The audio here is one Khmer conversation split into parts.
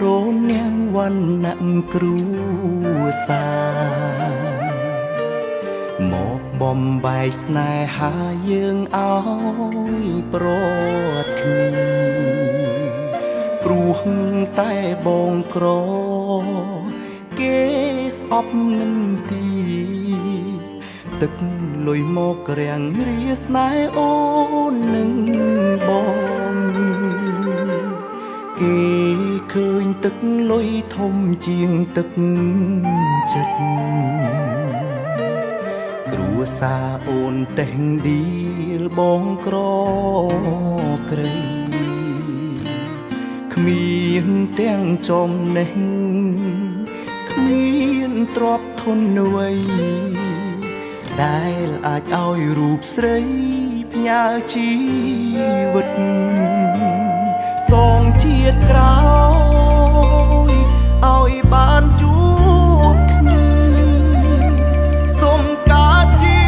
រនាងវណ្ណៈគ្រួសារមកបំបែកស្នេហាយើងឲ្យប្រត់គ្នាព្រោះតែបងក្រគេស្អប់នឹងទីទឹកលុយមករាំងរាស្នេហ៍អូននឹងបងគេឃើញទឹកលុយធំជាងទឹកចិត្តគ្រួសារអូនតេះឌីលបងក្រក្រីគ្មានទាំងចំណេះគ្មានទ្រព្យធនអ្វីដែលអាចឲ្យរូបស្រីផ្ញើជីវិតសងជាតិក្រោយឲ្យបានជួបគ្នាសូមកើតជា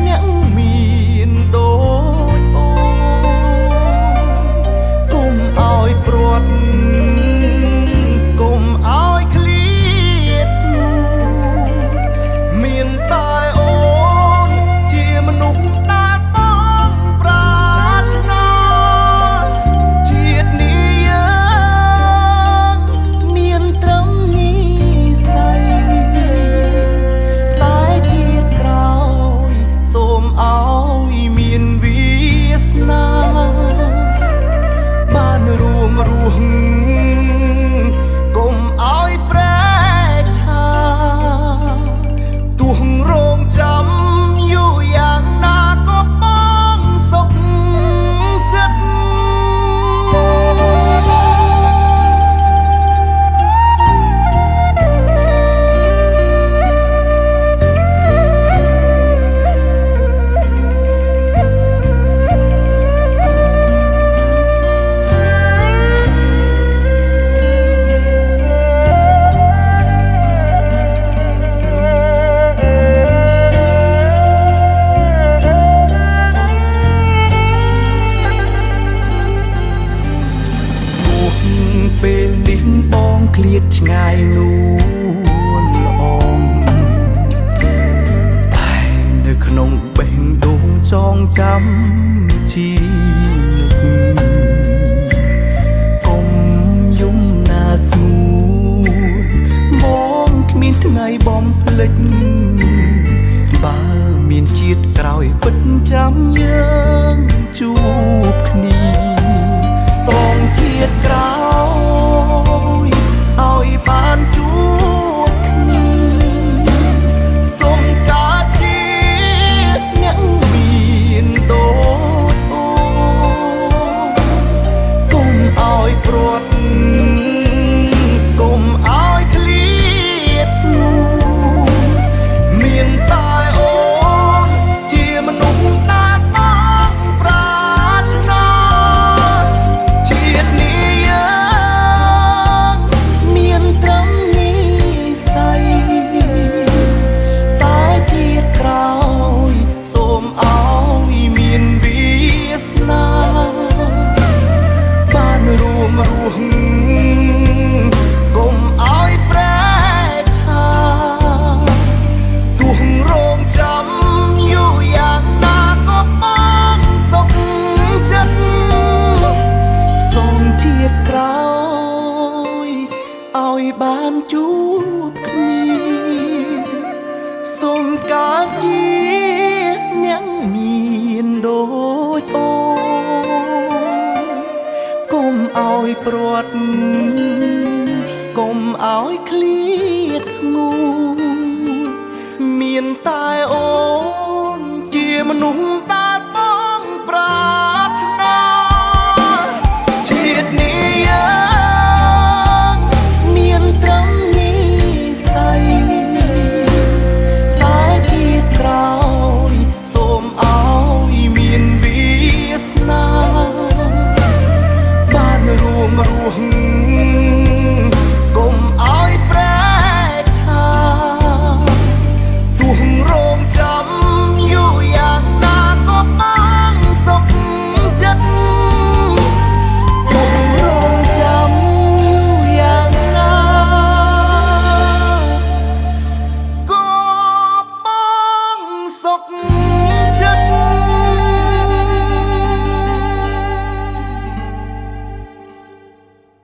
អ្នកមានដូចអូនកុំឲ្យព្រាត់កុំឲ្យឃ្លាតស្ងួនមានតែអូនជាមនុស្សដែលបងប្រាថ្នាជាតិនេះយើងមានត្រឹមនិស្ស័យតែជាតិក្រោយសូមឲ្យមានវាសនាបានរួមរស់កុំឲ្យប្រែឆាទោះរងចាំយូរយ៉ាងណាក៏បងសុខចិត្តពេលនេះបងឃ្លាតឆ្ងាយនួនល្អងតែនៅក្នុងបេះដូងចងចាំជីនឹកកុំយំណាស្ងួនបងគ្មានថ្ងៃបំភ្លេចបើមានជាតិក្រោយពិតចាំយើងជួបគ្នាសងជាតិក្រោយឲ្យបានជួបគ្នាសូមកើតជាអ្នកមានដូចអូនកុំឲ្យព្រាត់កុំឲ្យឃ្លាតស្ងួនមានតែអូនជាមនុស្សដែលបងប្រាថ្នាជាតិនេះយើងមានត្រឹមនិស្ស័យតែជាតិក្រោយសូមឲ្យមានវាសនាបានរួមរស់កុំឲ្យប្រែឆាទោះរងចាំយូរយ៉ាងណាក៏បងសុខចិត្តសូមជាតិក្រោយឲ្យបានជួបគ្នាសូមកើតជាអ្នកមានដូចអូនកុំឲ្យព្រាត់កុំឲ្យឃ្លាតស្ងួនមានតែអូនជាមនុស្ស